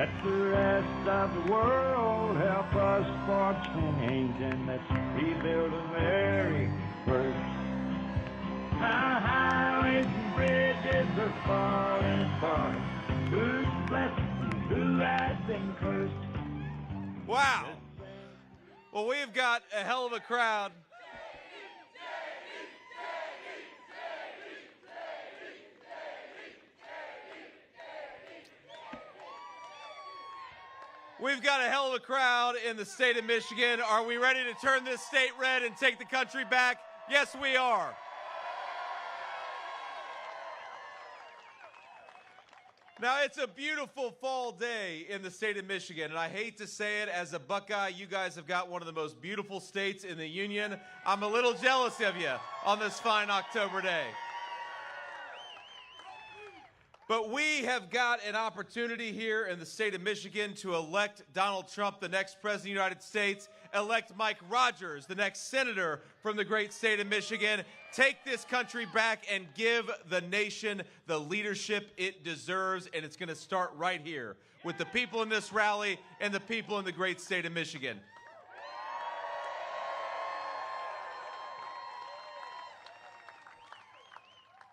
Let the rest of the world help us for change, and let's rebuild America first. Our highways and bridges are falling apart. Who's blessed and who has been cursed? Wow. Well, we've got a hell of a crowd. We've got a hell of a crowd in the state of Michigan. Are we ready to turn this state red and take the country back? Yes, we are. Now, it's a beautiful fall day in the state of Michigan, and I hate to say it, as a Buckeye, you guys have got one of the most beautiful states in the union. I'm a little jealous of you on this fine October day. But we have got an opportunity here in the state of Michigan to elect Donald Trump, the next president of the United States, elect Mike Rogers, the next senator from the great state of Michigan, take this country back and give the nation the leadership it deserves, and it's going to start right here with the people in this rally and the people in the great state of Michigan.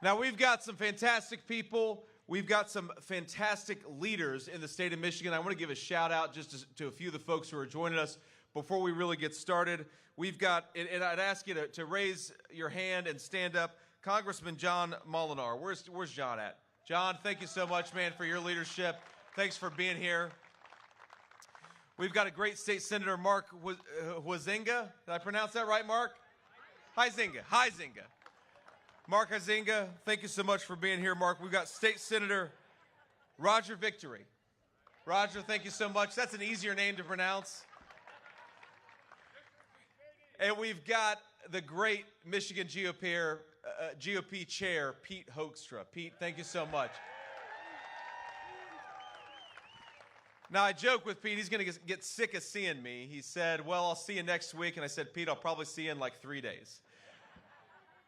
Now, we've got some fantastic people. We've got some fantastic leaders in the state of Michigan. I want to give a shout out just to a few of the folks who are joining us before we really get started. We've got, and I'd ask you to raise your hand and stand up, Congressman John Molinar. Where's John at? John, thank you so much, man, for your leadership. Thanks for being here. We've got a great state senator, Mark Huizenga. Did I pronounce that right, Mark? Huizenga. Mark Huizenga, thank you so much for being here, Mark. We've got State Senator Roger Victory. Roger, thank you so much. That's an easier name to pronounce. And we've got the great Michigan GOP Chair, Pete Hoekstra. Pete, thank you so much. Now, I joke with Pete, he's going to get sick of seeing me. He said, well, I'll see you next week. And I said, Pete, I'll probably see you in like 3 days.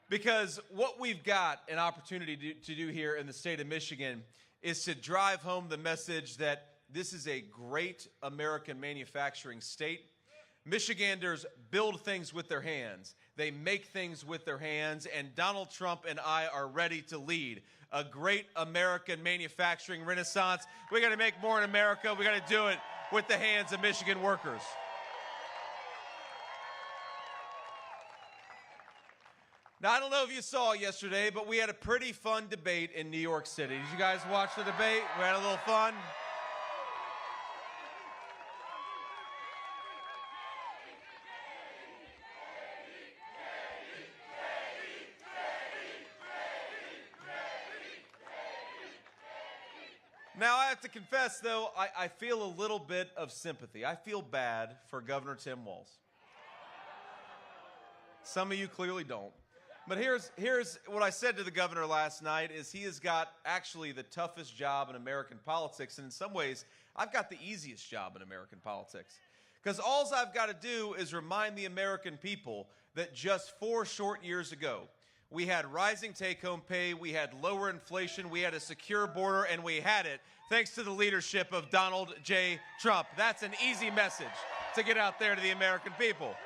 Because what we've got an opportunity to do here in the state of Michigan is to drive home the message that this is a great American manufacturing state. Michiganders build things with their hands. They make things with their hands, and Donald Trump and I are ready to lead a great American manufacturing renaissance. We got to make more in America. We got to do it with the hands of Michigan workers. Now, I don't know if you saw yesterday, but we had a pretty fun debate in New York City. Did you guys watch the debate? We had a little fun. Now, I have to confess, though, I feel a little bit of sympathy. I feel bad for Governor Tim Walz. Some of you clearly don't. But here's what I said to the governor last night is he has got actually the toughest job in American politics, and in some ways, I've got the easiest job in American politics. Because all I've got to do is remind the American people that just 4 short years ago, we had rising take-home pay, we had lower inflation, we had a secure border, and we had it thanks to the leadership of Donald J. Trump. That's an easy message to get out there to the American people.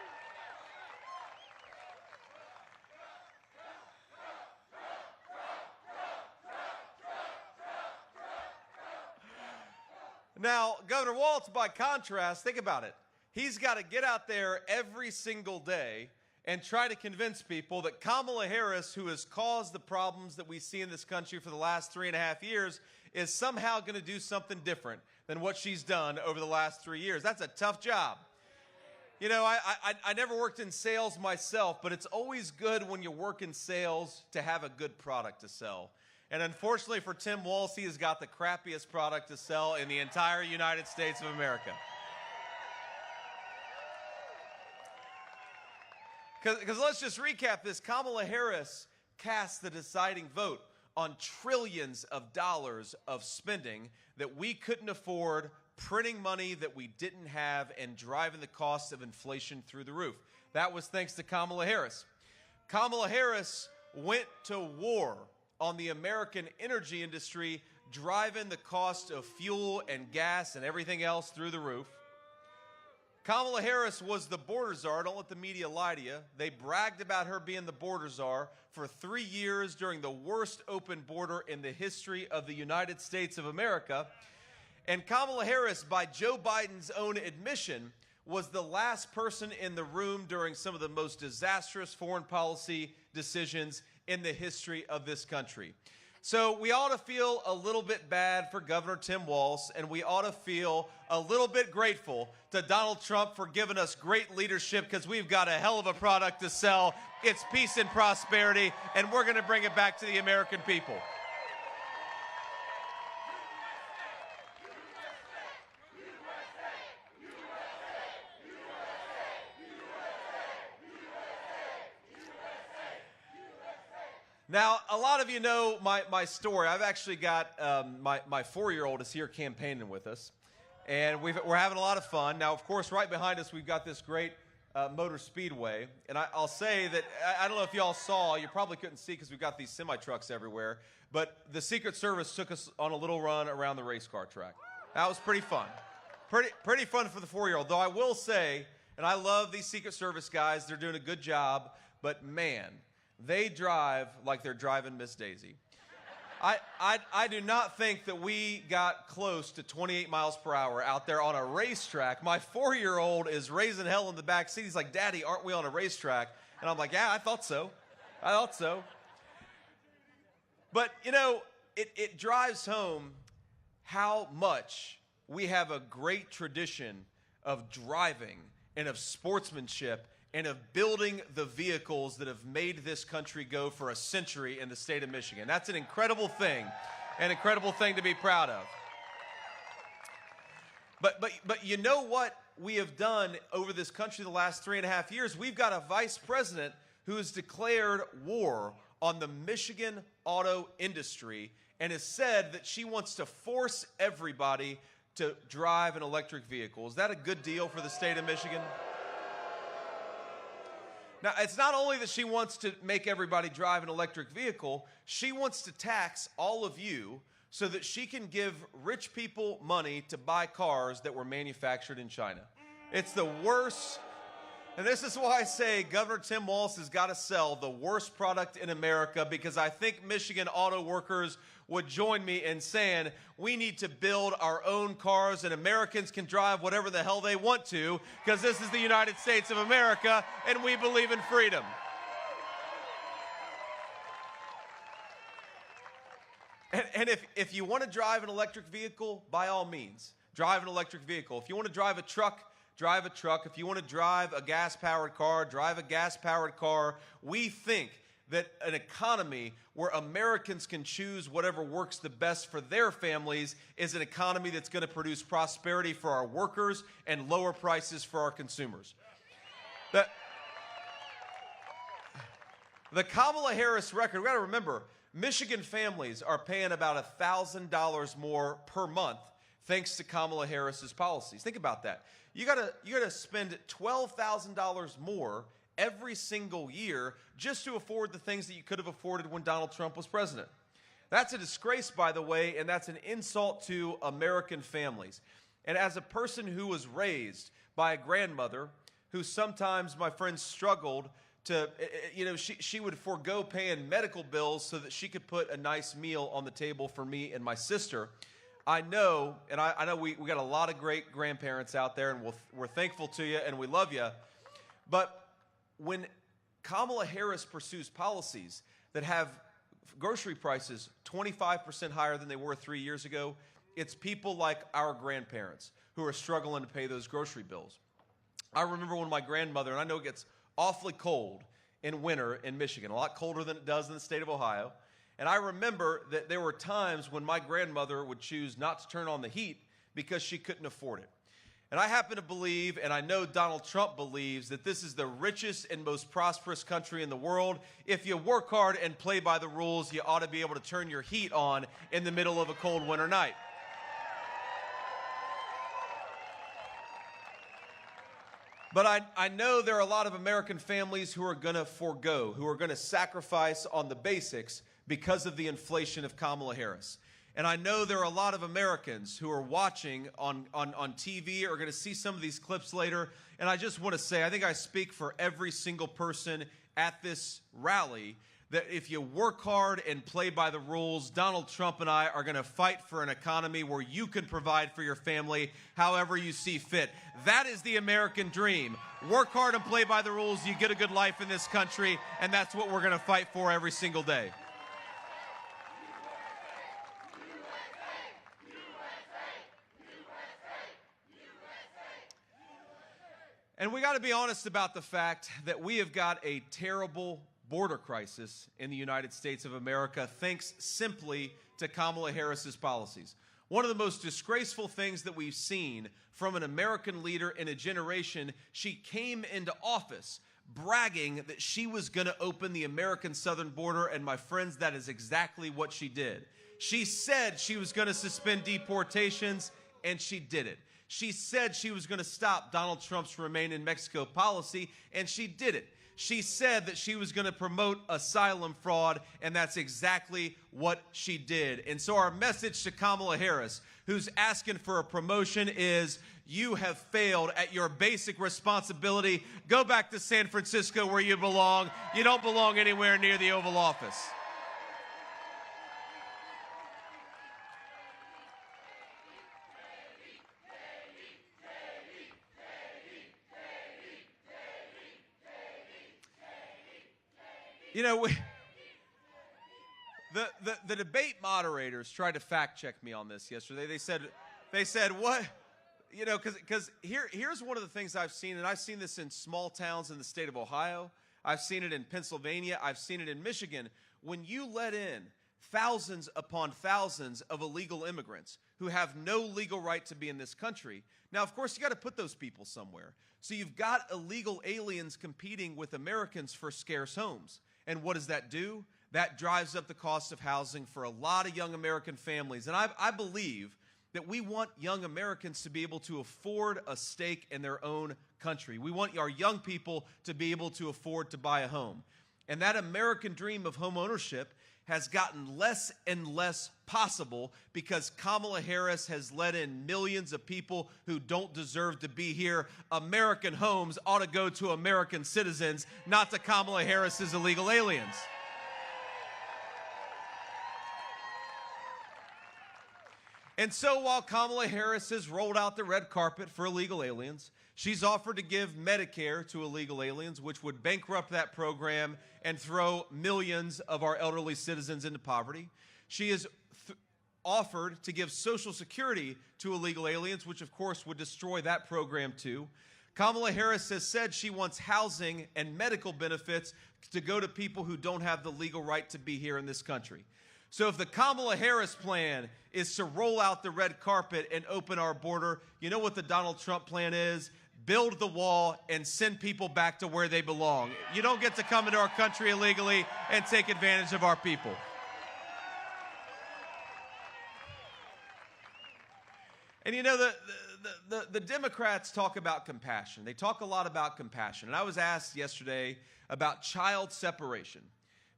Now, Governor Walz, by contrast, think about it. He's got to get out there every single day and try to convince people that Kamala Harris, who has caused the problems that we see in this country for the last 3.5 years, is somehow going to do something different than what she's done over the last 3 years. That's a tough job. You know, I never worked in sales myself, but it's always good when you work in sales to have a good product to sell. And unfortunately for Tim Walz, he has got the crappiest product to sell in the entire United States of America. Because let's just recap this. Kamala Harris cast the deciding vote on trillions of dollars of spending that we couldn't afford, printing money that we didn't have, and driving the cost of inflation through the roof. That was thanks to Kamala Harris. Kamala Harris went to war on the American energy industry, driving the cost of fuel and gas and everything else through the roof. Kamala Harris was the border czar. Don't let the media lie to you. They bragged about her being the border czar for 3 years during the worst open border in the history of the United States of America. And Kamala Harris, by Joe Biden's own admission, was the last person in the room during some of the most disastrous foreign policy decisions in the history of this country. So we ought to feel a little bit bad for Governor Tim Walz, and we ought to feel a little bit grateful to Donald Trump for giving us great leadership, because we've got a hell of a product to sell. It's peace and prosperity, and we're going to bring it back to the American people. Now, a lot of you know my story. I've actually got my 4-year-old is here campaigning with us, and we're having a lot of fun. Now, of course, right behind us, we've got this great motor speedway, and I'll say that, I don't know if y'all saw, you probably couldn't see because we've got these semi-trucks everywhere, but the Secret Service took us on a little run around the race car track. That was pretty fun. Pretty fun for the 4-year-old, though I will say, and I love these Secret Service guys, they're doing a good job, but man, they drive like they're driving Miss Daisy. I do not think that we got close to 28 miles per hour out there on a racetrack. My 4-year-old is raising hell in the back seat. He's like, "Daddy, aren't we on a racetrack?" And I'm like, "Yeah, I thought so. But, you know, it drives home how much we have a great tradition of driving and of sportsmanship and of building the vehicles that have made this country go for a century in the state of Michigan. That's an incredible thing to be proud of. But you know what we have done over this country the last 3.5 years? We've got a vice president who has declared war on the Michigan auto industry and has said that she wants to force everybody to drive an electric vehicle. Is that a good deal for the state of Michigan? Now, it's not only that she wants to make everybody drive an electric vehicle, she wants to tax all of you so that she can give rich people money to buy cars that were manufactured in China. It's the worst. And this is why I say Governor Tim Walz has got to sell the worst product in America, because I think Michigan auto workers would join me in saying we need to build our own cars and Americans can drive whatever the hell they want to, because this is the United States of America and we believe in freedom. And if you want to drive an electric vehicle, by all means, drive an electric vehicle. If you want to drive a truck, drive a truck. If you want to drive a gas-powered car, drive a gas-powered car. We think that an economy where Americans can choose whatever works the best for their families is an economy that's going to produce prosperity for our workers and lower prices for our consumers. The Kamala Harris record, we've got to remember, Michigan families are paying about $1,000 more per month thanks to Kamala Harris's policies. Think about that. You gotta spend $12,000 more every single year just to afford the things that you could have afforded when Donald Trump was president. That's a disgrace, by the way, and that's an insult to American families. And as a person who was raised by a grandmother who sometimes, my friends, struggled to, she would forego paying medical bills so that she could put a nice meal on the table for me and my sister. I know, and I know we got a lot of great grandparents out there, and we're thankful to you, and we love you. But when Kamala Harris pursues policies that have grocery prices 25% higher than they were 3 years ago, it's people like our grandparents who are struggling to pay those grocery bills. I remember when my grandmother, and I know it gets awfully cold in winter in Michigan, a lot colder than it does in the state of Ohio. And I remember that there were times when my grandmother would choose not to turn on the heat because she couldn't afford it. And I happen to believe, and I know Donald Trump believes, that this is the richest and most prosperous country in the world. If you work hard and play by the rules, you ought to be able to turn your heat on in the middle of a cold winter night. But I know there are a lot of American families who are going to forego, who are going to sacrifice on the basics because of the inflation of Kamala Harris. And I know there are a lot of Americans who are watching on TV or are going to see some of these clips later. And I just want to say, I think I speak for every single person at this rally, that if you work hard and play by the rules, Donald Trump and I are going to fight for an economy where you can provide for your family however you see fit. That is the American dream. Work hard and play by the rules, you get a good life in this country, and that's what we're going to fight for every single day. And we got to be honest about the fact that we have got a terrible border crisis in the United States of America, thanks simply to Kamala Harris's policies. One of the most disgraceful things that we've seen from an American leader in a generation, she came into office bragging that she was going to open the American southern border, and my friends, that is exactly what she did. She said she was going to suspend deportations, and she did it. She said she was going to stop Donald Trump's Remain in Mexico policy, and she did it. She said that she was going to promote asylum fraud, and that's exactly what she did. And so our message to Kamala Harris, who's asking for a promotion, is you have failed at your basic responsibility. Go back to San Francisco where you belong. You don't belong anywhere near the Oval Office. You know, the debate moderators tried to fact check me on this yesterday. They said what? You know, because here's one of the things I've seen, and I've seen this in small towns in the state of Ohio. I've seen it in Pennsylvania. I've seen it in Michigan. When you let in thousands upon thousands of illegal immigrants who have no legal right to be in this country, now, of course, you got to put those people somewhere. So you've got illegal aliens competing with Americans for scarce homes. And what does that do? That drives up the cost of housing for a lot of young American families. And I believe that we want young Americans to be able to afford a stake in their own country. We want our young people to be able to afford to buy a home. And that American dream of home ownership has gotten less and less possible because Kamala Harris has let in millions of people who don't deserve to be here. American homes ought to go to American citizens, not to Kamala Harris's illegal aliens. And so while Kamala Harris has rolled out the red carpet for illegal aliens, she's offered to give Medicare to illegal aliens, which would bankrupt that program and throw millions of our elderly citizens into poverty. She has offered to give Social Security to illegal aliens, which of course would destroy that program too. Kamala Harris has said she wants housing and medical benefits to go to people who don't have the legal right to be here in this country. So if the Kamala Harris plan is to roll out the red carpet and open our border, you know what the Donald Trump plan is? Build the wall and send people back to where they belong. You don't get to come into our country illegally and take advantage of our people. And you know, the Democrats talk about compassion. They talk a lot about compassion. And I was asked yesterday about child separation.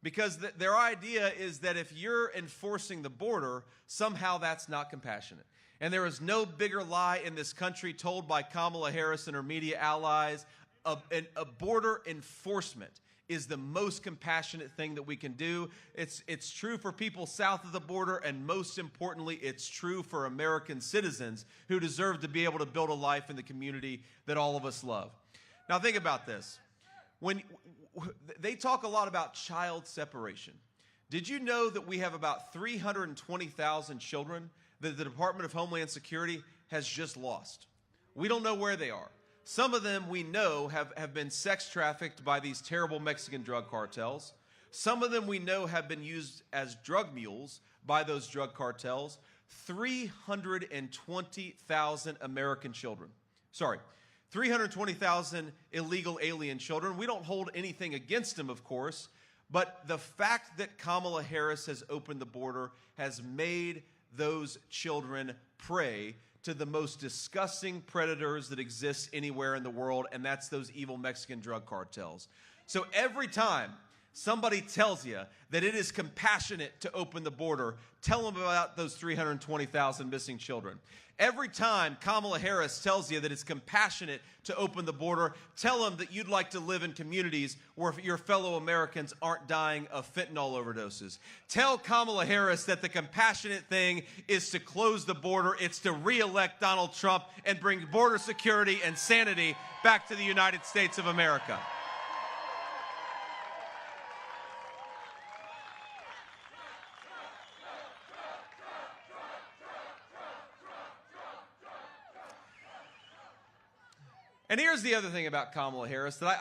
Because their idea is that if you're enforcing the border, somehow that's not compassionate. And there is no bigger lie in this country told by Kamala Harris and her media allies. A border enforcement is the most compassionate thing that we can do. It's true for people south of the border, and most importantly, it's true for American citizens who deserve to be able to build a life in the community that all of us love. Now think about this. When they talk a lot about child separation. Did you know that we have about 320,000 children that the Department of Homeland Security has just lost? We don't know where they are. Some of them we know have been sex trafficked by these terrible Mexican drug cartels. Some of them we know have been used as drug mules by those drug cartels. 320,000 American children. 320,000 illegal alien children. We don't hold anything against them, of course, but the fact that Kamala Harris has opened the border has made those children prey to the most disgusting predators that exist anywhere in the world, and that's those evil Mexican drug cartels. So every time somebody tells you that it is compassionate to open the border, tell them about those 320,000 missing children. Every time Kamala Harris tells you that it's compassionate to open the border, tell them that you'd like to live in communities where your fellow Americans aren't dying of fentanyl overdoses. Tell Kamala Harris that the compassionate thing is to close the border. It's to re-elect Donald Trump and bring border security and sanity back to the United States of America. And here's the other thing about Kamala Harris that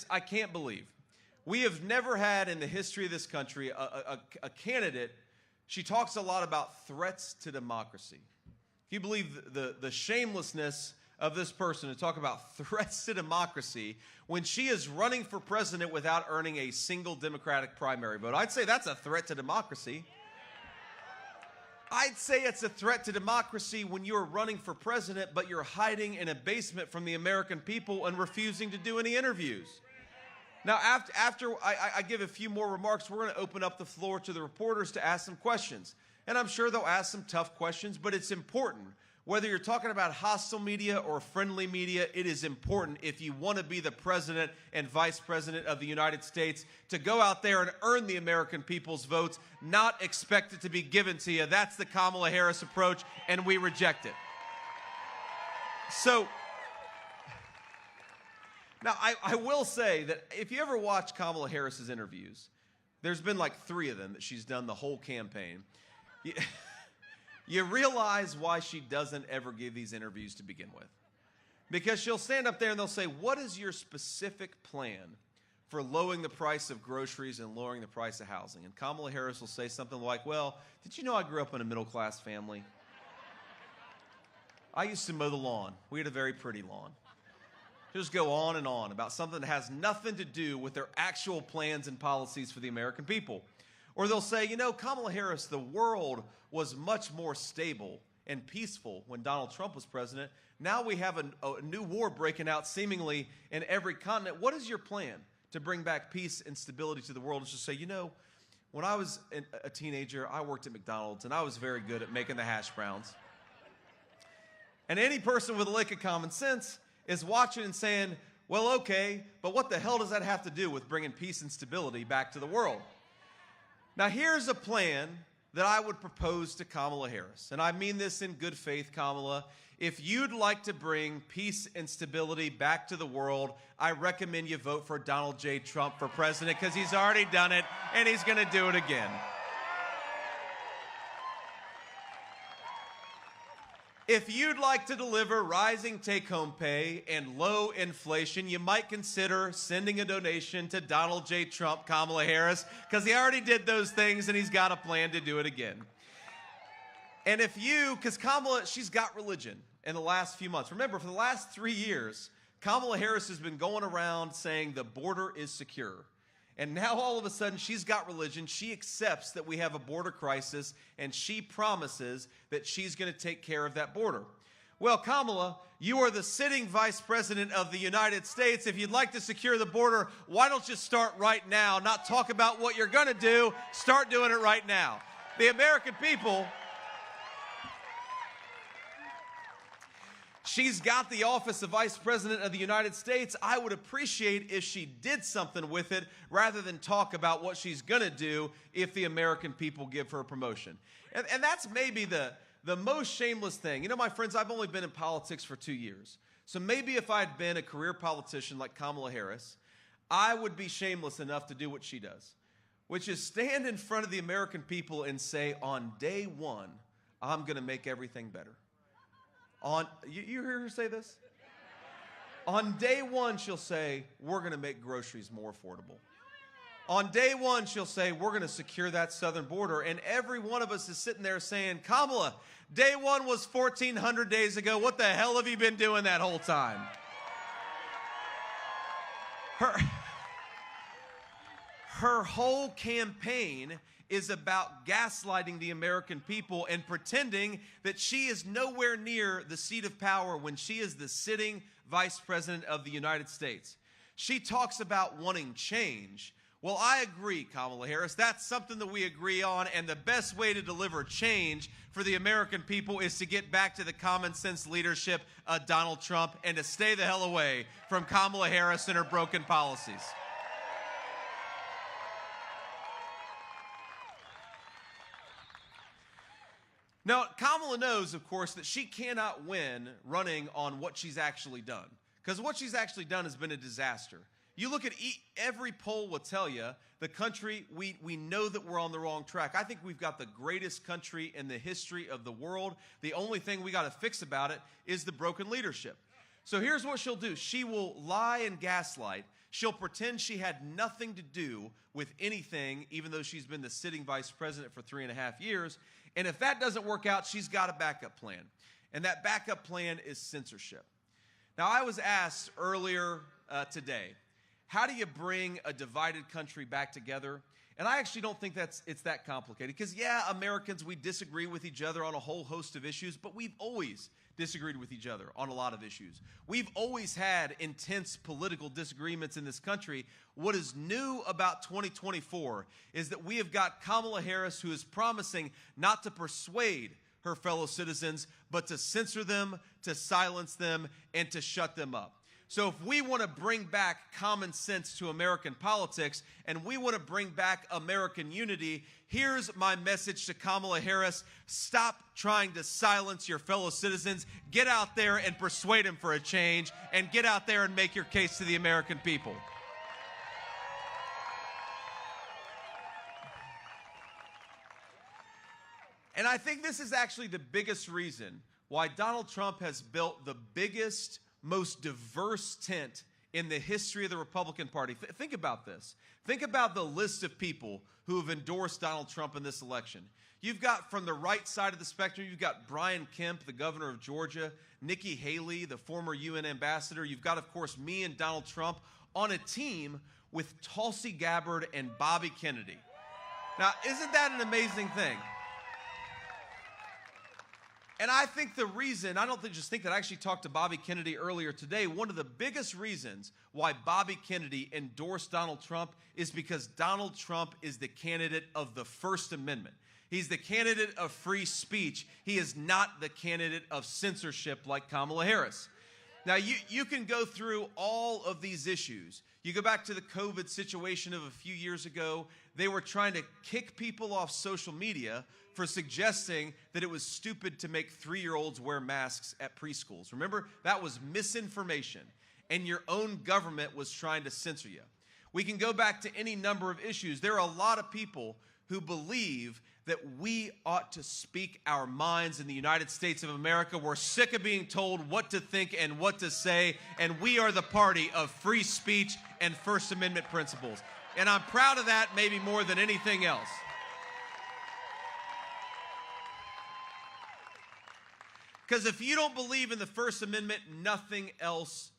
I can't believe. We have never had in the history of this country a candidate. She talks a lot about threats to democracy. Can you believe the shamelessness of this person to talk about threats to democracy when she is running for president without earning a single Democratic primary vote? I'd say that's a threat to democracy. I'd say it's a threat to democracy when you're running for president, but you're hiding in a basement from the American people and refusing to do any interviews. Now, after I give a few more remarks, we're going to open up the floor to the reporters to ask some questions. And I'm sure they'll ask some tough questions, but it's important. Whether you're talking about hostile media or friendly media, it is important if you want to be the president and vice president of the United States to go out there and earn the American people's votes, not expect it to be given to you. That's the Kamala Harris approach, and we reject it. So, now I will say that if you ever watch Kamala Harris's interviews, there's been like 3 of them that she's done the whole campaign. You realize why she doesn't ever give these interviews to begin with. Because she'll stand up there and they'll say, what is your specific plan for lowering the price of groceries and lowering the price of housing? And Kamala Harris will say something like, well, did you know I grew up in a middle-class family? I used to mow the lawn. We had a very pretty lawn. She'll just go on and on about something that has nothing to do with their actual plans and policies for the American people. Or they'll say, you know, Kamala Harris, the world was much more stable and peaceful when Donald Trump was president. Now we have a new war breaking out seemingly in every continent. What is your plan to bring back peace and stability to the world? And just say, you know, when I was a teenager, I worked at McDonald's and I was very good at making the hash browns. And any person with a lick of common sense is watching and saying, well, okay, but what the hell does that have to do with bringing peace and stability back to the world? Now, here's a plan that I would propose to Kamala Harris, and I mean this in good faith, Kamala. If you'd like to bring peace and stability back to the world, I recommend you vote for Donald J. Trump for president because he's already done it, and he's going to do it again. If you'd like to deliver rising take-home pay and low inflation, you might consider sending a donation to Donald J. Trump, Kamala Harris, because he already did those things and he's got a plan to do it again. And if you, because Kamala, she's got religion in the last few months. Remember, for the last 3 years, Kamala Harris has been going around saying the border is secure. And now all of a sudden she's got religion. She accepts that we have a border crisis and she promises that she's going to take care of that border. Well, Kamala, you are the sitting vice president of the United States. If you'd like to secure the border, why don't you start right now? Not talk about what you're going to do. Start doing it right now. The American people, she's got the office of Vice President of the United States. I would appreciate if she did something with it rather than talk about what she's going to do if the American people give her a promotion. And that's maybe the most shameless thing. You know, my friends, I've only been in politics for 2 years. So maybe if I'd been a career politician like Kamala Harris, I would be shameless enough to do what she does, which is stand in front of the American people and say, on day one, I'm going to make everything better. You hear her say this? On day one, she'll say, we're going to make groceries more affordable. On day one, she'll say, we're going to secure that southern border. And every one of us is sitting there saying, Kamala, day one was 1,400 days ago. What the hell have you been doing that whole time? Her whole campaign is about gaslighting the American people and pretending that she is nowhere near the seat of power when she is the sitting vice president of the United States. She talks about wanting change Well, I agree, Kamala Harris. That's something that we agree on, and the best way to deliver change for the American people is to get back to the common sense leadership of Donald Trump and to stay the hell away from Kamala Harris and her broken policies. Now, Kamala knows, of course, that she cannot win running on what she's actually done, because what she's actually done has been a disaster. You look at every poll will tell you the country, we know that we're on the wrong track. I think we've got the greatest country in the history of the world. The only thing we got to fix about it is the broken leadership. So here's what she'll do. She will lie and gaslight. She'll pretend she had nothing to do with anything, even though she's been the sitting vice president for 3.5 years. And if that doesn't work out, she's got a backup plan. And that backup plan is censorship. Now, I was asked earlier today, how do you bring a divided country back together? And I actually don't think it's that complicated. Because, yeah, Americans, we disagree with each other on a whole host of issues, but we've always disagreed with each other on a lot of issues. We've always had intense political disagreements in this country. What is new about 2024 is that we have got Kamala Harris, who is promising not to persuade her fellow citizens, but to censor them, to silence them, and to shut them up. So if we want to bring back common sense to American politics and we want to bring back American unity, here's my message to Kamala Harris. Stop trying to silence your fellow citizens. Get out there and persuade them for a change, and get out there and make your case to the American people. And I think this is actually the biggest reason why Donald Trump has built the biggest, most diverse tent in the history of the Republican Party. Think about this. Think about the list of people who have endorsed Donald Trump in this election. You've got, from the right side of the spectrum, you've got Brian Kemp, the governor of Georgia, Nikki Haley, the former UN ambassador. You've got, of course, me and Donald Trump on a team with Tulsi Gabbard and Bobby Kennedy. Now, isn't that an amazing thing? And I think the reason, I don't just think that, I actually talked to Bobby Kennedy earlier today. One of the biggest reasons why Bobby Kennedy endorsed Donald Trump is because Donald Trump is the candidate of the First Amendment. He's the candidate of free speech. He is not the candidate of censorship like Kamala Harris. Now, you can go through all of these issues. You go back to the COVID situation of a few years ago. They were trying to kick people off social media for suggesting that it was stupid to make 3-year-olds wear masks at preschools. Remember, that was misinformation, and your own government was trying to censor you. We can go back to any number of issues. There are a lot of people who believe that we ought to speak our minds in the United States of America. We're sick of being told what to think and what to say, and we are the party of free speech and First Amendment principles. And I'm proud of that maybe more than anything else. Because if you don't believe in the First Amendment, nothing else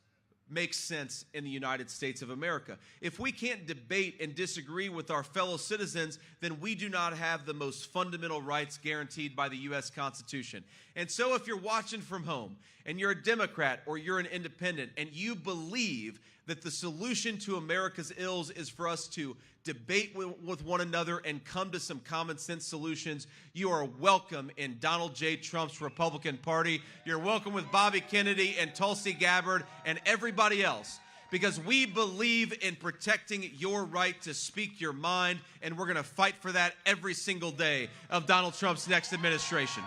makes sense in the United States of America. If we can't debate and disagree with our fellow citizens, then we do not have the most fundamental rights guaranteed by the U.S. Constitution. And so if you're watching from home and you're a Democrat or you're an independent and you believe that the solution to America's ills is for us to debate with one another and come to some common sense solutions, you are welcome in Donald J. Trump's Republican Party. You're welcome with Bobby Kennedy and Tulsi Gabbard and everybody else, because we believe in protecting your right to speak your mind, and we're going to fight for that every single day of Donald Trump's next administration.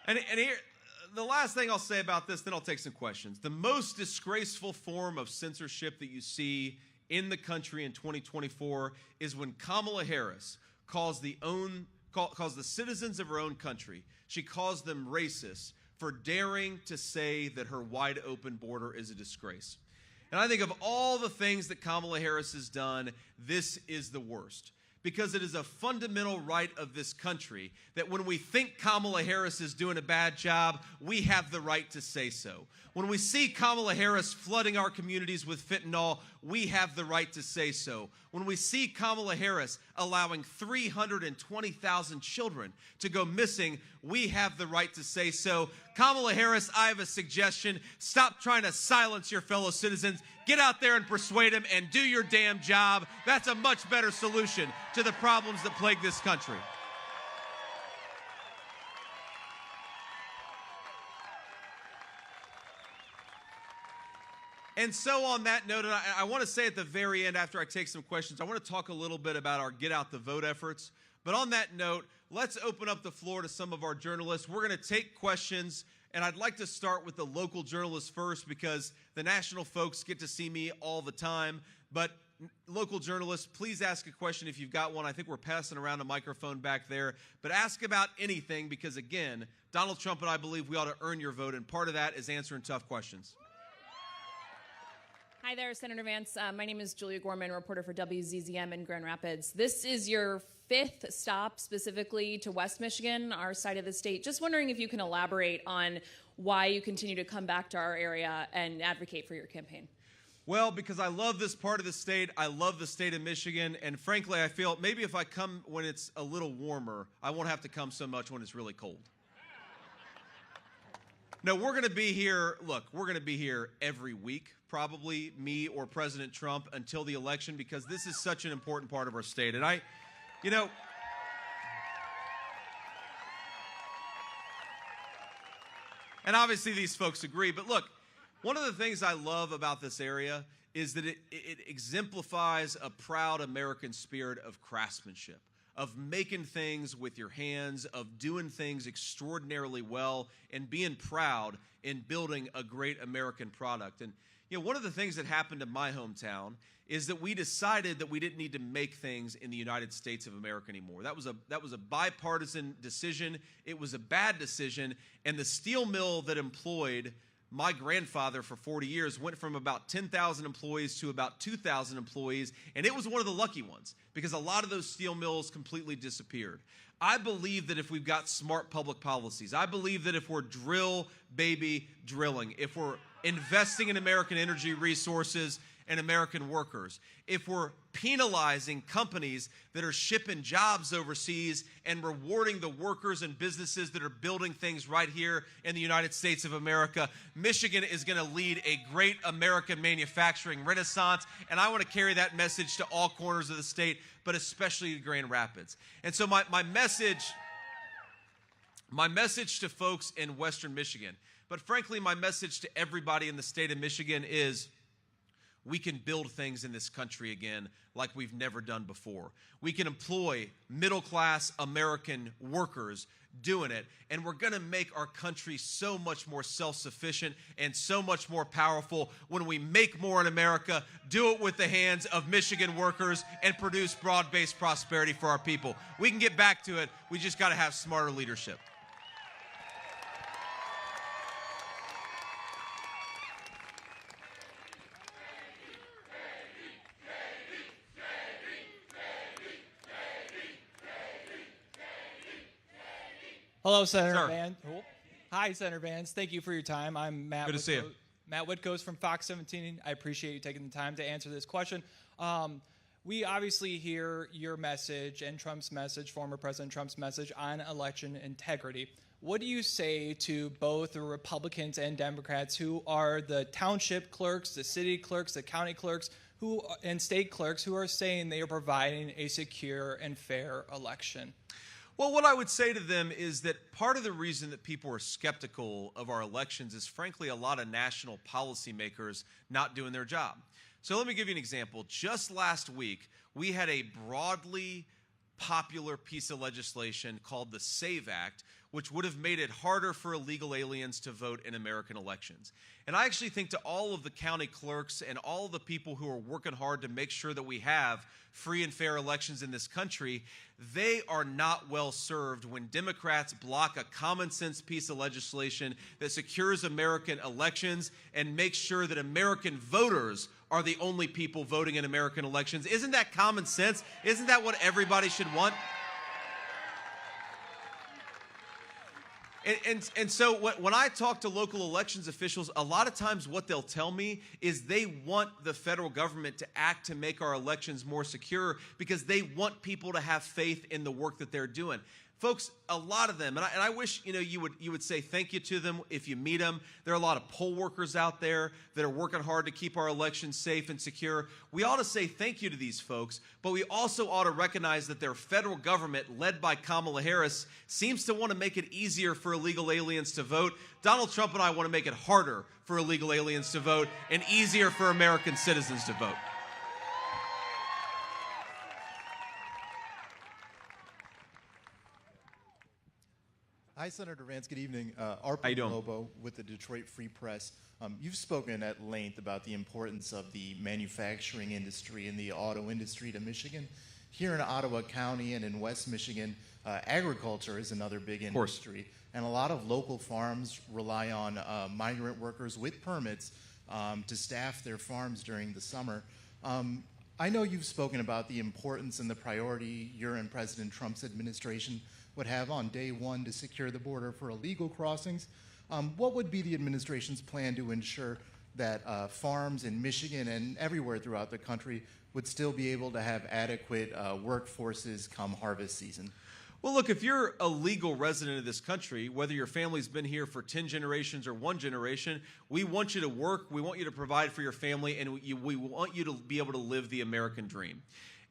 And here, the last thing I'll say about this, then I'll take some questions. The most disgraceful form of censorship that you see in the country in 2024 is when Kamala Harris calls the citizens of her own country, she calls them racist for daring to say that her wide open border is a disgrace. And I think of all the things that Kamala Harris has done, this is the worst. because it is a fundamental right of this country that when we think Kamala Harris is doing a bad job, we have the right to say so. When we see Kamala Harris flooding our communities with fentanyl, we have the right to say so. When we see Kamala Harris allowing 320,000 children to go missing, we have the right to say so. Kamala Harris, I have a suggestion. Stop trying to silence your fellow citizens. Get out there and persuade them and do your damn job. That's a much better solution to the problems that plague this country. And so on that note, and I want to say at the very end, after I take some questions, I want to talk a little bit about our Get Out the Vote efforts. But on that note, let's open up the floor to some of our journalists. We're going to take questions, and I'd like to start with the local journalists first because the national folks get to see me all the time. But local journalists, please ask a question if you've got one. I think we're passing around a microphone back there. But ask about anything because, again, Donald Trump and I believe we ought to earn your vote, and part of that is answering tough questions. Hi there, Senator Vance. My name is Julia Gorman, reporter for WZZM in Grand Rapids. This is your 5th stop specifically to West Michigan, our side of the state. Just wondering if you can elaborate on why you continue to come back to our area and advocate for your campaign. Well, because I love this part of the state. I love the state of Michigan. And frankly, I feel maybe if I come when it's a little warmer, I won't have to come so much when it's really cold. No, we're going to be here. Look, we're going to be here every week, probably me or President Trump until the election, because this is such an important part of our state. And and obviously these folks agree. But look, one of the things I love about this area is that it exemplifies a proud American spirit of craftsmanship, of making things with your hands, of doing things extraordinarily well, and being proud in building a great American product. And one of the things that happened in my hometown is that we decided that we didn't need to make things in the United States of America anymore. That was a bipartisan decision. It was a bad decision, and the steel mill that employed my grandfather for 40 years went from about 10,000 employees to about 2,000 employees, and it was one of the lucky ones because a lot of those steel mills completely disappeared. I believe that if we've got smart public policies, I believe that if we're drill, baby, drilling, if we're investing in American energy resources and American workers, if we're penalizing companies that are shipping jobs overseas and rewarding the workers and businesses that are building things right here in the United States of America, Michigan is going to lead a great American manufacturing renaissance, and I want to carry that message to all corners of the state, but especially to Grand Rapids. And so my message to folks in Western Michigan, but frankly my message to everybody in the state of Michigan is we can build things in this country again like we've never done before. We can employ middle-class American workers doing it, and we're going to make our country so much more self-sufficient and so much more powerful when we make more in America, do it with the hands of Michigan workers, and produce broad-based prosperity for our people. We can get back to it. We just got to have smarter leadership. Hello, Senator Vance. Hi, Senator Vance. Thank you for your time. I'm Matt. Good to see you. Matt Whitcoast from Fox 17. I appreciate you taking the time to answer this question. We obviously hear your message and Trump's message, former President Trump's message on election integrity. What do you say to both the Republicans and Democrats who are the township clerks, the city clerks, the county clerks, and state clerks who are saying they are providing a secure and fair election? Well, what I would say to them is that part of the reason that people are skeptical of our elections is, frankly, a lot of national policymakers not doing their job. So let me give you an example. Just last week, we had a broadly popular piece of legislation called the SAVE Act, which would have made it harder for illegal aliens to vote in American elections. And I actually think to all of the county clerks and all of the people who are working hard to make sure that we have free and fair elections in this country, they are not well served when Democrats block a common sense piece of legislation that secures American elections and makes sure that American voters are the only people voting in American elections. Isn't that common sense? Isn't that what everybody should want? And so when I talk to local elections officials, a lot of times what they'll tell me is they want the federal government to act to make our elections more secure because they want people to have faith in the work that they're doing. Folks, a lot of them, and I wish you would say thank you to them if you meet them. There are a lot of poll workers out there that are working hard to keep our elections safe and secure. We ought to say thank you to these folks, but we also ought to recognize that their federal government, led by Kamala Harris, seems to want to make it easier for illegal aliens to vote. Donald Trump and I want to make it harder for illegal aliens to vote and easier for American citizens to vote. Hi, Senator Vance. Good evening. Arpo How you doing? Lobo with the Detroit Free Press. You've spoken at length about the importance of the manufacturing industry and the auto industry to Michigan. Here in Ottawa County and in West Michigan, agriculture is another big industry. And a lot of local farms rely on migrant workers with permits to staff their farms during the summer. I know you've spoken about the importance and the priority your and President Trump's administration would have on day one to secure the border for illegal crossings. What would be the administration's plan to ensure that farms in Michigan and everywhere throughout the country would still be able to have adequate workforces come harvest season? Well, look, if you're a legal resident of this country, whether your family's been here for 10 generations or one generation, we want you to work, we want you to provide for your family, and we want you to be able to live the American dream.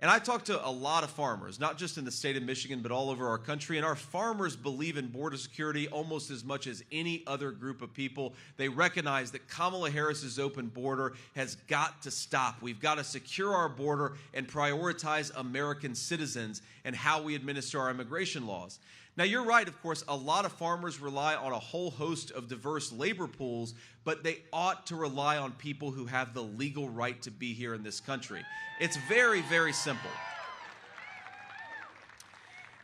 And I talk to a lot of farmers, not just in the state of Michigan, but all over our country. And our farmers believe in border security almost as much as any other group of people. They recognize that Kamala Harris's open border has got to stop. We've got to secure our border and prioritize American citizens and how we administer our immigration laws. Now, you're right, of course, a lot of farmers rely on a whole host of diverse labor pools, but they ought to rely on people who have the legal right to be here in this country. It's very, very simple.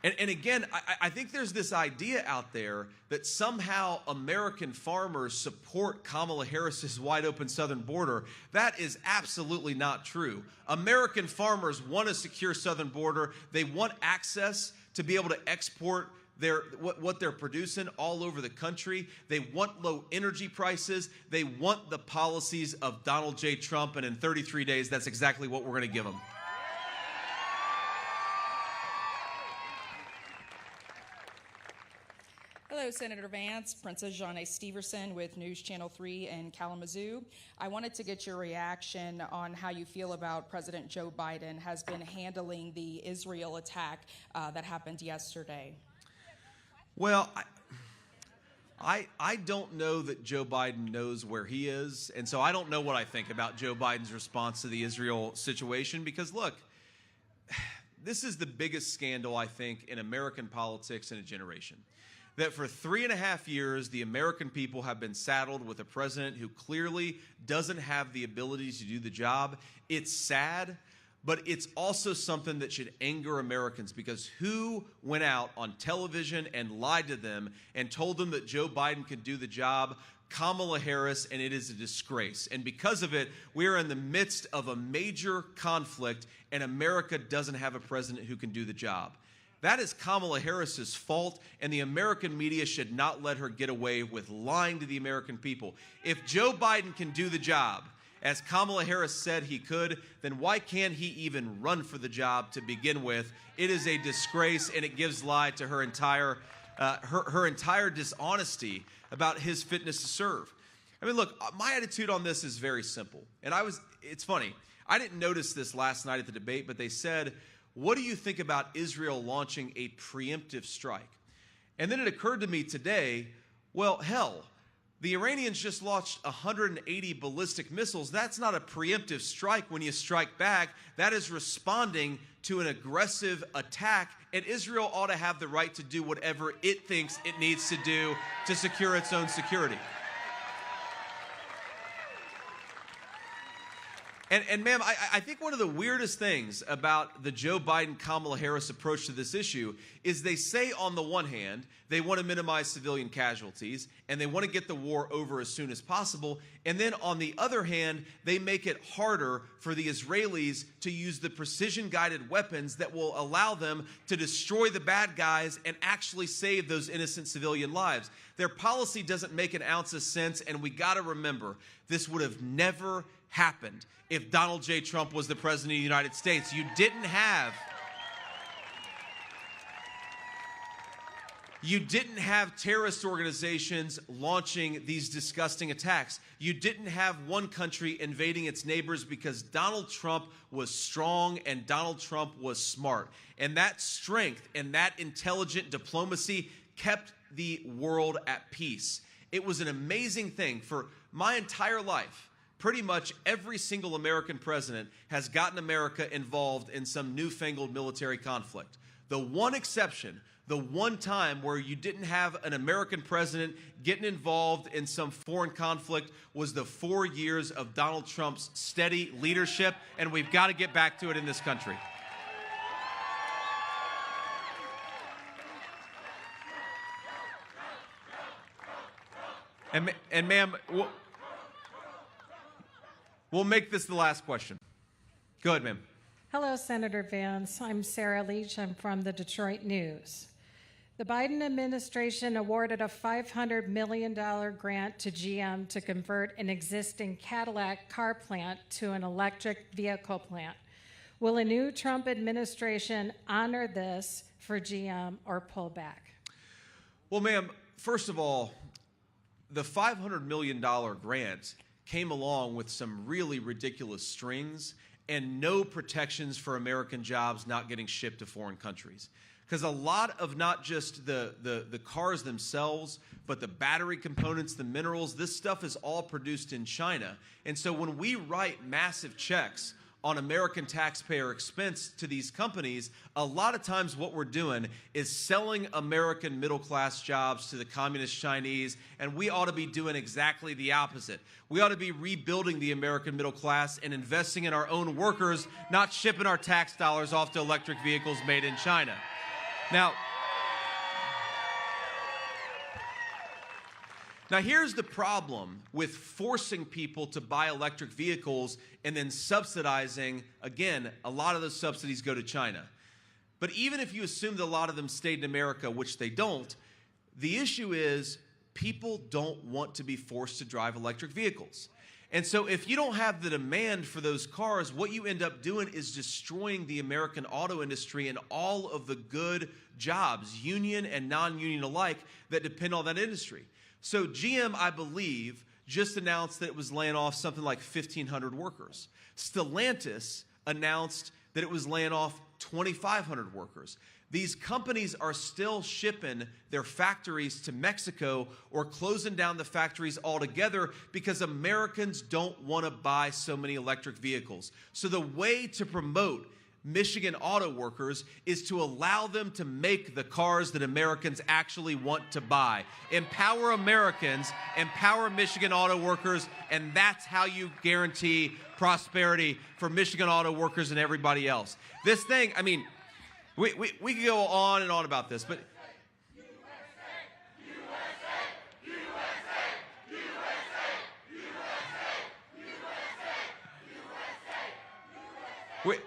And again, I think there's this idea out there that somehow American farmers support Kamala Harris's wide open southern border. That is absolutely not true. American farmers want a secure southern border. They want access to be able to export what they're producing all over the country. They want low energy prices. They want the policies of Donald J. Trump, and in 33 days, that's exactly what we're going to give them. Hello, Senator Vance. Princess Janae Steverson with News Channel 3 in Kalamazoo. I wanted to get your reaction on how you feel about President Joe Biden has been handling the Israel attack that happened yesterday. Well, I don't know that Joe Biden knows where he is, and so I don't know what I think about Joe Biden's response to the Israel situation because, look, this is the biggest scandal, I think, in American politics in a generation. That for 3.5 years, the American people have been saddled with a president who clearly doesn't have the ability to do the job. It's sad, but it's also something that should anger Americans because who went out on television and lied to them and told them that Joe Biden could do the job? Kamala Harris, and it is a disgrace. And because of it, we are in the midst of a major conflict, and America doesn't have a president who can do the job. That is Kamala Harris's fault, and the American media should not let her get away with lying to the American people. If Joe Biden can do the job, as Kamala Harris said he could, then why can't he even run for the job to begin with? It is a disgrace, and it gives lie to her entire dishonesty about his fitness to serve. I mean, look, my attitude on this is very simple. And it's funny. I didn't notice this last night at the debate, but they said, what do you think about Israel launching a preemptive strike? And then it occurred to me today, well, hell, The Iranians just launched 180 ballistic missiles. That's not a preemptive strike when you strike back. That is responding to an aggressive attack, and Israel ought to have the right to do whatever it thinks it needs to do to secure its own security. And ma'am, I think one of the weirdest things about the Joe Biden-Kamala Harris approach to this issue is they say on the one hand, they want to minimize civilian casualties and they want to get the war over as soon as possible. And then on the other hand, they make it harder for the Israelis to use the precision-guided weapons that will allow them to destroy the bad guys and actually save those innocent civilian lives. Their policy doesn't make an ounce of sense, and we got to remember, this would have never happened if Donald J. Trump was the president of the United States. You didn't have terrorist organizations launching these disgusting attacks. You didn't have one country invading its neighbors because Donald Trump was strong and Donald Trump was smart. And that strength and that intelligent diplomacy kept the world at peace. It was an amazing thing. For my entire life, pretty much every single American president has gotten America involved in some newfangled military conflict. The one exception, the one time where you didn't have an American president getting involved in some foreign conflict was the 4 years of Donald Trump's steady leadership, and we've got to get back to it in this country. And ma'am, we'll make this the last question. Go ahead, ma'am. Hello, Senator Vance. I'm Sarah Leach. I'm from the Detroit News. The Biden administration awarded a $500 million grant to GM to convert an existing Cadillac car plant to an electric vehicle plant. Will a new Trump administration honor this for GM or pull back? Well, ma'am, first of all, the $500 million grant came along with some really ridiculous strings and no protections for American jobs not getting shipped to foreign countries. Because a lot of not just the cars themselves, but the battery components, the minerals, this stuff is all produced in China. And so when we write massive checks on American taxpayer expense to these companies, a lot of times what we're doing is selling American middle-class jobs to the communist Chinese, and we ought to be doing exactly the opposite. We ought to be rebuilding the American middle class and investing in our own workers, not shipping our tax dollars off to electric vehicles made in China. Now, here's the problem with forcing people to buy electric vehicles and then subsidizing. Again, a lot of those subsidies go to China. But even if you assume that a lot of them stayed in America, which they don't, the issue is people don't want to be forced to drive electric vehicles. And so if you don't have the demand for those cars, what you end up doing is destroying the American auto industry and all of the good jobs, union and non-union alike, that depend on that industry. So GM, I believe, just announced that it was laying off something like 1,500 workers. Stellantis announced that it was laying off 2,500 workers. These companies are still shipping their factories to Mexico or closing down the factories altogether because Americans don't want to buy so many electric vehicles. So the way to promote Michigan auto workers is to allow them to make the cars that Americans actually want to buy. Empower Americans, empower Michigan auto workers, and that's how you guarantee prosperity for Michigan auto workers and everybody else. This thing, I mean, we could go on and on about this, but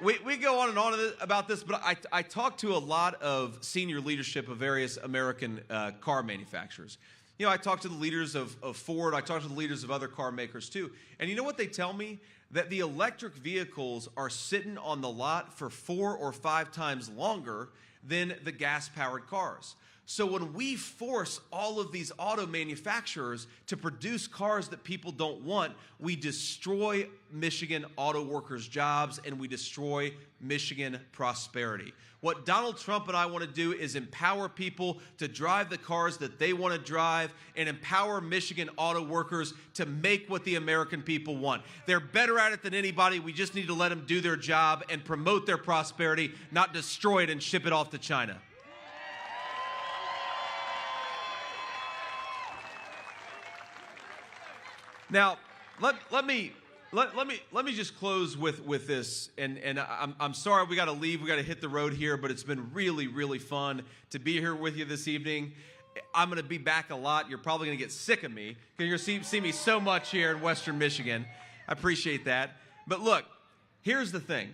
we go on and on about this, but I talk to a lot of senior leadership of various American car manufacturers. You know, I talk to the leaders of Ford. I talk to the leaders of other car makers too. And you know what they tell me? That the electric vehicles are sitting on the lot for 4 or 5 times longer than the gas-powered cars. So when we force all of these auto manufacturers to produce cars that people don't want, we destroy Michigan auto workers' jobs and we destroy Michigan prosperity. What Donald Trump and I want to do is empower people to drive the cars that they want to drive and empower Michigan auto workers to make what the American people want. They're better at it than anybody. We just need to let them do their job and promote their prosperity, not destroy it and ship it off to China. Now, let me just close with this, and I'm sorry we got to leave, we got to hit the road here, but it's been really, really fun to be here with you this evening. I'm going to be back a lot. You're probably going to get sick of me because you're going to see me so much here in Western Michigan. I appreciate that. But look, here's the thing.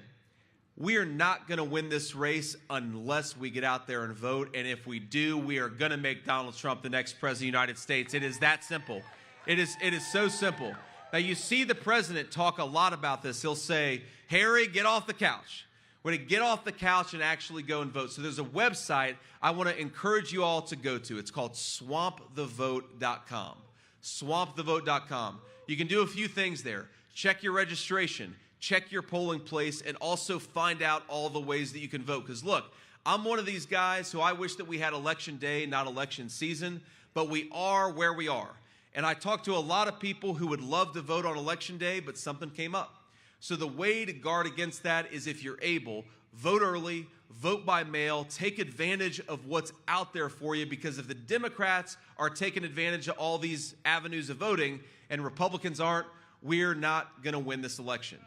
We are not going to win this race unless we get out there and vote, and if we do, we are going to make Donald Trump the next president of the United States. It is that simple. It is so simple. Now, you see the president talk a lot about this. He'll say, Harry, get off the couch. We're going to get off the couch and actually go and vote. So there's a website I want to encourage you all to go to. It's called swampthevote.com. Swampthevote.com. You can do a few things there. Check your registration. Check your polling place. And also find out all the ways that you can vote. Because, look, I'm one of these guys who I wish that we had election day, not election season. But we are where we are. And I talked to a lot of people who would love to vote on election day, but something came up. So the way to guard against that is, if you're able, vote early, vote by mail, take advantage of what's out there for you, because if the Democrats are taking advantage of all these avenues of voting and Republicans aren't, we're not going to win this election.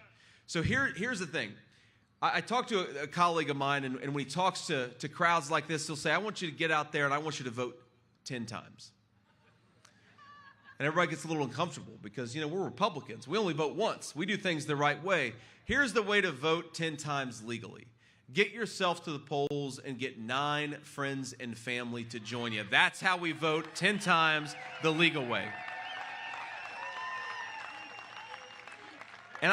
So here's the thing. I talked to a colleague of mine, and when he talks to crowds like this, he'll say, I want you to get out there and I want you to vote 10 times. And everybody gets a little uncomfortable because, you know, we're Republicans. We only vote once. We do things the right way. Here's the way to vote 10 times legally. Get yourself to the polls and get 9 friends and family to join you. That's how we vote 10 times the legal way. And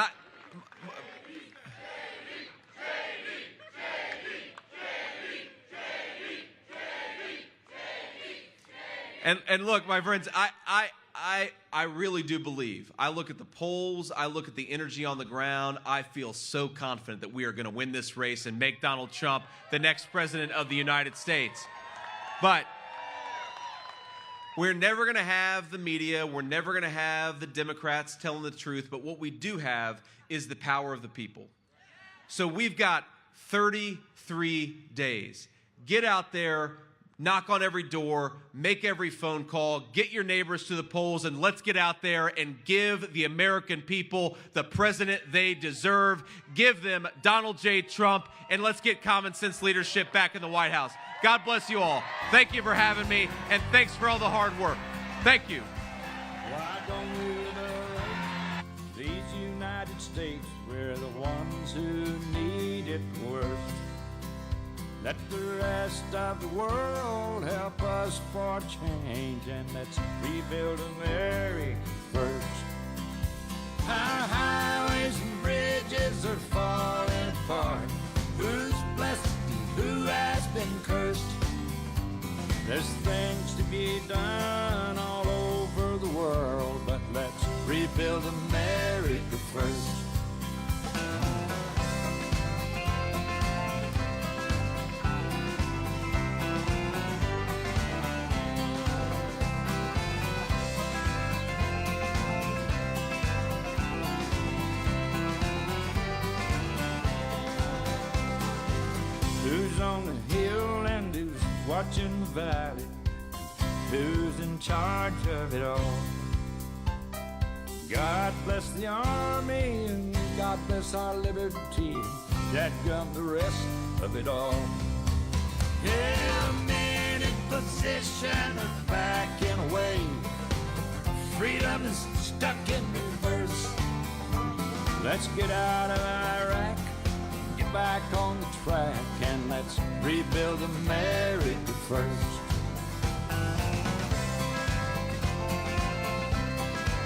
And look, my friends, I really do believe. I look at the polls, I look at the energy on the ground, I feel so confident that we are going to win this race and make Donald Trump the next president of the United States. But we're never going to have the media, we're never going to have the Democrats telling the truth, but what we do have is the power of the people. So we've got 33 days. Get out there, knock on every door, make every phone call, get your neighbors to the polls, and let's get out there and give the American people the president they deserve. Give them Donald J. Trump, and let's get common sense leadership back in the White House. God bless you all. Thank you for having me, and thanks for all the hard work. Thank you. Why don't we love these United States? We're the ones who need it worst. Let the rest of the world help us for change, and let's rebuild America first. Our highways and bridges are falling apart. Who's blessed and who has been cursed? There's things to be done all over the world, but let's rebuild America first. Who's on the hill and who's watching the valley? Who's in charge of it all? God bless the army and God bless our liberty. Dadgum the rest of it all. Yeah, men in position are backing away. Freedom is stuck in reverse. Let's get out of Iraq, get back on the track, and let's rebuild America first.